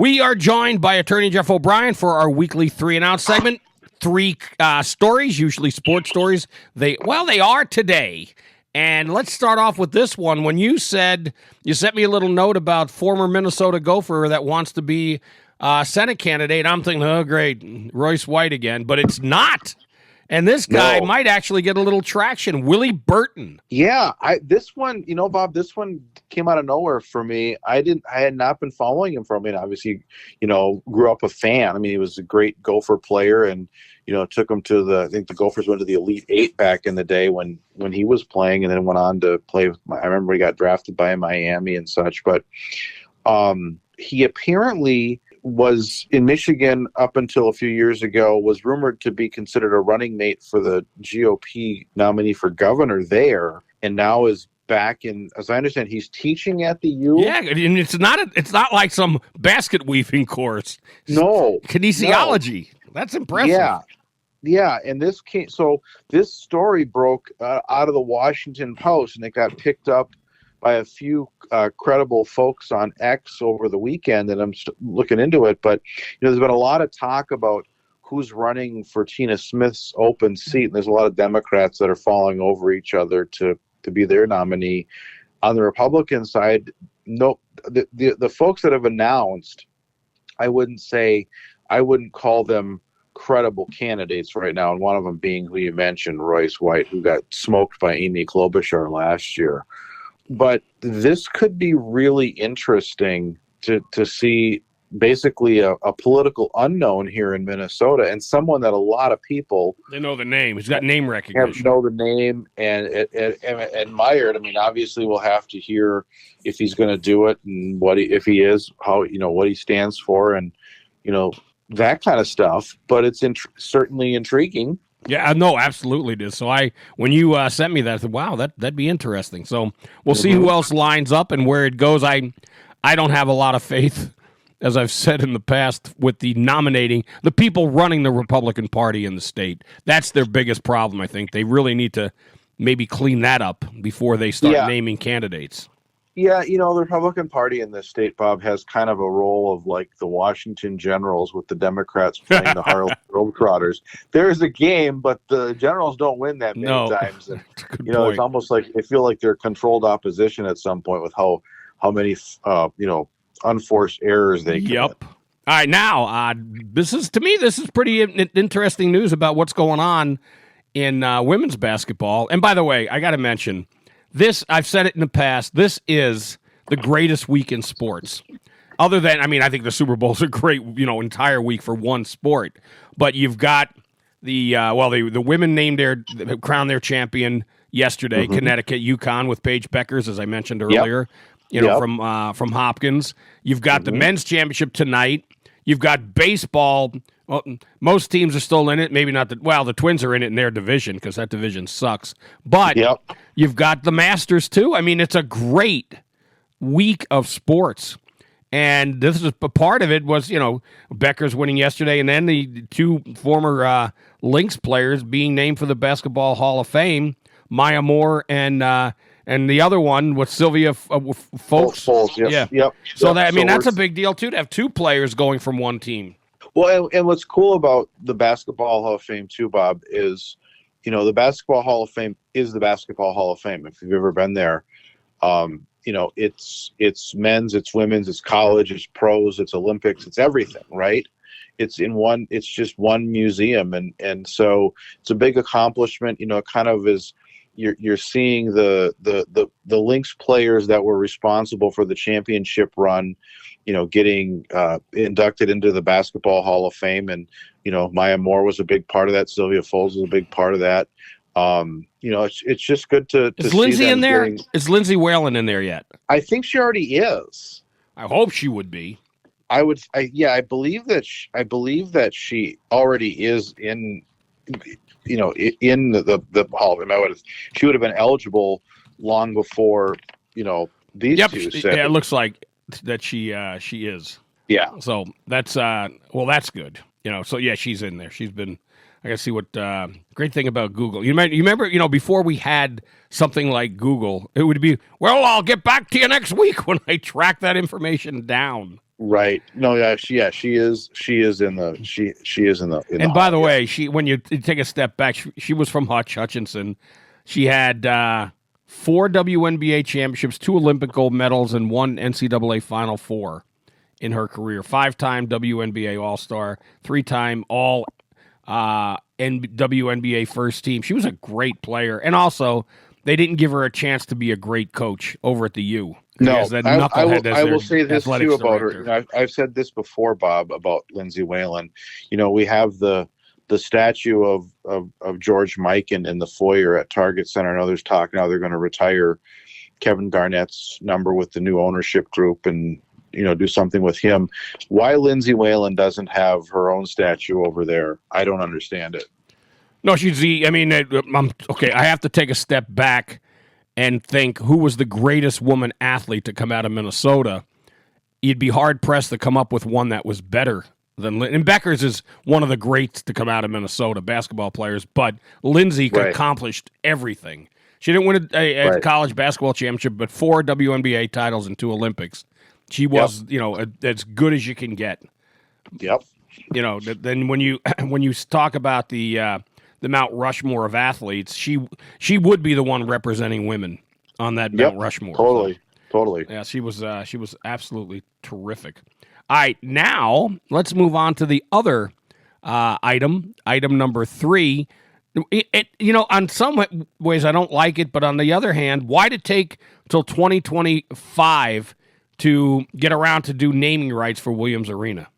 We are joined by attorney Jeff O'Brien for our weekly 3 and Out segment. 3 stories, usually sports stories. They are today. And let's start off with this one. When you sent me a little note about former Minnesota Gopher that wants to be Senate candidate, I'm thinking, oh, great, Royce White again. But it's not. And this guy might actually get a little traction. Willie Burton. Yeah, this one, Bob, this one came out of nowhere for me. I had not been following him for a minute. Obviously, grew up a fan. I mean, he was a great Gopher player, and took him to I think the Gophers went to the Elite Eight back in the day when he was playing, and then went on to play. I remember he got drafted by Miami and such, but he apparently was in Michigan up until a few years ago, was rumored to be considered a running mate for the GOP nominee for governor there, and now is back in, as I understand, he's teaching at the U. Yeah, and it's not like some basket weaving course. No. Kinesiology. No. That's impressive. Yeah, and this story broke out of the Washington Post, and it got picked up by a few credible folks on X over the weekend, and I'm looking into it. But there's been a lot of talk about who's running for Tina Smith's open seat, and there's a lot of Democrats that are falling over each other to be their nominee. On the Republican side, no, the folks that have announced, I wouldn't call them credible candidates right now, and one of them being who you mentioned, Royce White, who got smoked by Amy Klobuchar last year. But this could be really interesting to see basically a political unknown here in Minnesota, and someone that a lot of people, they know the name. He's got name recognition. Know the name and admired. I mean, obviously we'll have to hear if he's going to do it, and if he is, how, what he stands for, and that kind of stuff. But it's certainly intriguing. Yeah, no, absolutely it is. So when you sent me that, I said, wow, that'd be interesting. So we'll see who else lines up and where it goes. I don't have a lot of faith, as I've said in the past, with the people running the Republican Party in the state. That's their biggest problem, I think. They really need to maybe clean that up before they start naming candidates. Yeah, the Republican Party in this state, Bob, has kind of a role of like the Washington Generals with the Democrats playing the Harlem Globetrotters. There is a game, but the Generals don't win that many times. And, it's almost like they feel like they're controlled opposition at some point with how many, unforced errors they commit. Yep. All right, now, this is pretty interesting news about what's going on in women's basketball. And by the way, I got to mention, I've said it in the past, this is the greatest week in sports. Other than, I think the Super Bowl's a great, entire week for one sport. But you've got the women crowned their champion yesterday, Connecticut, UConn with Paige Beckers, as I mentioned earlier, from Hopkins. You've got the men's championship tonight. You've got baseball. Well, most teams are still in it. Maybe not the Twins are in it in their division because that division sucks. But you've got the Masters too. It's a great week of sports. And this is a part of it was, Becker's winning yesterday, and then the 2 former Lynx players being named for the Basketball Hall of Fame, Maya Moore and the other one was Sylvia Fowles. Yep. So that's a big deal too, to have 2 players going from one team. Well, and what's cool about the Basketball Hall of Fame too, Bob, is, the Basketball Hall of Fame is the Basketball Hall of Fame. If you've ever been there, it's men's, it's women's, it's college, it's pros, it's Olympics, it's everything, right? It's just one museum, and so it's a big accomplishment. It kind of is. You're seeing the Lynx players that were responsible for the championship run, getting inducted into the Basketball Hall of Fame, and Maya Moore was a big part of that. Sylvia Fowles was a big part of that. It's just good to is see Lindsay them in there? Is Lindsay Whalen in there yet? I think she already is. I hope she would be. I believe that she already is in. In the Hall of Fame. She would have been eligible long before these two. Yeah, it looks like that she is. Yeah. So that's that's good. So yeah, she's in there. She's been. I gotta see what great thing about Google. You remember, before we had something like Google, it would be, well, I'll get back to you next week when I track that information down. Right. No, she is in the And by the way, when you take a step back, she was from Hutchinson. She had 4 WNBA championships, 2 Olympic gold medals, and 1 NCAA Final Four in her career. 5-time WNBA All-Star, 3-time All WNBA first team. She was a great player, and also they didn't give her a chance to be a great coach over at the U. No, I will say this too about director. her. I've said this before, Bob, about Lindsay Whalen. We have the statue of George Mikan in the foyer at Target Center, and others talk now they're going to retire Kevin Garnett's number with the new ownership group and do something with him. Why Lindsay Whalen doesn't have her own statue over there, I don't understand it. No, okay, I have to take a step back and think who was the greatest woman athlete to come out of Minnesota. You'd be hard-pressed to come up with one that was better than and Beckers is one of the greats to come out of Minnesota, basketball players, but Lindsay accomplished everything. She didn't win a college basketball championship, but 4 WNBA titles and 2 Olympics. She was, as good as you can get. Yep. Then when you talk about the Mount Rushmore of athletes, she would be the one representing women on that Mount Rushmore. Totally. Yeah, she was absolutely terrific. All right, now let's move on to the other item number 3. On some ways I don't like it, but on the other hand, why did it take till 2025 to get around to do naming rights for Williams Arena?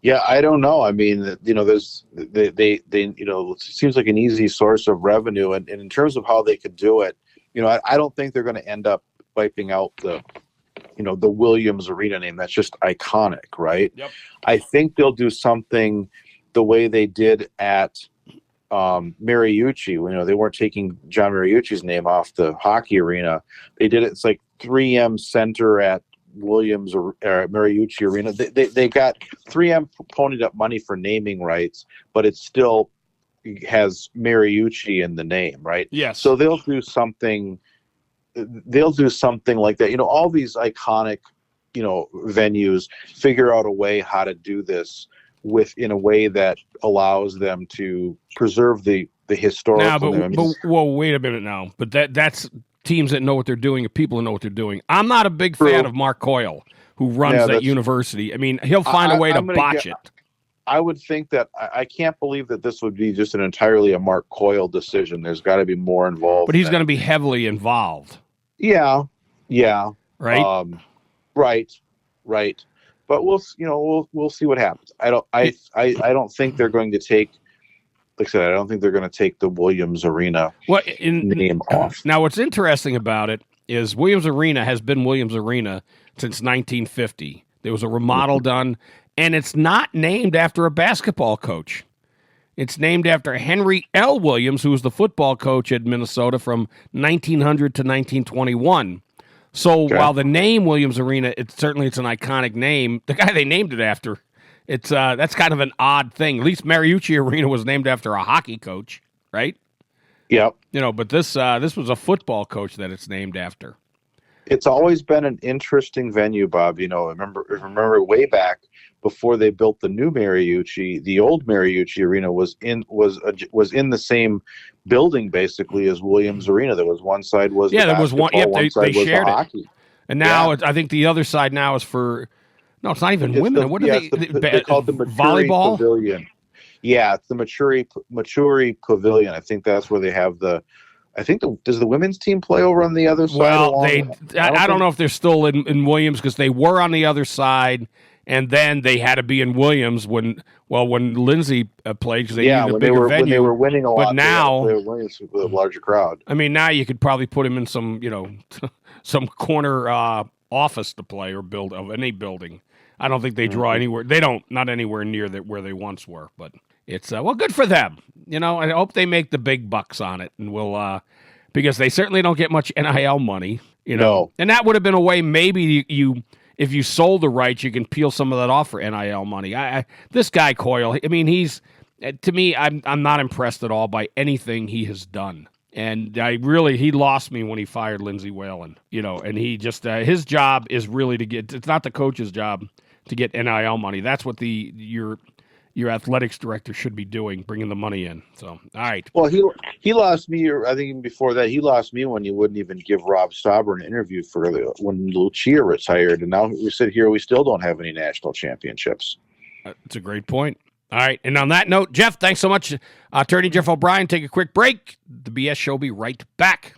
Yeah, I don't know. I mean, there's it seems like an easy source of revenue, and in terms of how they could do it, I don't think they're going to end up wiping out the Williams Arena name. That's just iconic, right? Yep. I think they'll do something the way they did at Mariucci. They weren't taking John Mariucci's name off the hockey arena. They did it. It's like 3M Center at Williams or Mariucci Arena. They got 3M ponied up money for naming rights, but it still has Mariucci in the name, right? Yes. So they'll do something like that. All these iconic, venues figure out a way how to do this in a way that allows them to preserve the historical. But wait a minute now. But that's teams that know what they're doing and people that know what they're doing. I'm not a big fan of Mark Coyle, who runs that university. I mean, he'll find a way to botch it. I would think that I can't believe that this would be just entirely a Mark Coyle decision. There's got to be more involved. But he's going to be heavily involved. Yeah. Right. Right. But we'll see what happens. I don't think they're going to take. Like I said, I don't think they're going to take the Williams Arena name off. Now, what's interesting about it is Williams Arena has been Williams Arena since 1950. There was a remodel done, and it's not named after a basketball coach. It's named after Henry L. Williams, who was the football coach at Minnesota from 1900 to 1921. So while the name Williams Arena, it's an iconic name, the guy they named it after, that's kind of an odd thing. At least Mariucci Arena was named after a hockey coach, right? Yep. But this was a football coach that it's named after. It's always been an interesting venue, Bob. Remember way back before they built the new Mariucci, the old Mariucci Arena was in the same building basically as Williams Arena. There was one side was there was one. Yep, they shared hockey. It, and now I think the other side now is for. No, it's not even women. What are they? They call it the Maturi volleyball Pavilion. Yeah, it's the Maturi Pavilion. I think that's where they have the. Does the women's team play over on the other side? Well, I don't know if they're still in Williams because they were on the other side, and then they had to be in Williams when Lindsay played because they needed a bigger venue. When they were winning a lot, but now they were winning with a larger crowd. I mean, now you could probably put him in some some corner office to play or build of any building. I don't think they draw anywhere. They don't, not anywhere near where they once were. But it's good for them. I hope they make the big bucks on it, and we'll because they certainly don't get much NIL money. No. And that would have been a way maybe you if you sold the rights, you can peel some of that off for NIL money. This guy Coyle, I mean, he's to me, I'm not impressed at all by anything he has done. And he lost me when he fired Lindsay Whalen, and he just, his job is really it's not the coach's job. to get NIL money. That's what your athletics director should be doing, bringing the money in. So, all right. Well, he lost me. I think even before that, he lost me when he wouldn't even give Rob Stauber an interview when Lucia retired, and now we sit here, we still don't have any national championships. That's a great point. All right, and on that note, Jeff, thanks so much. Attorney Jeff O'Brien, take a quick break. The BS Show will be right back.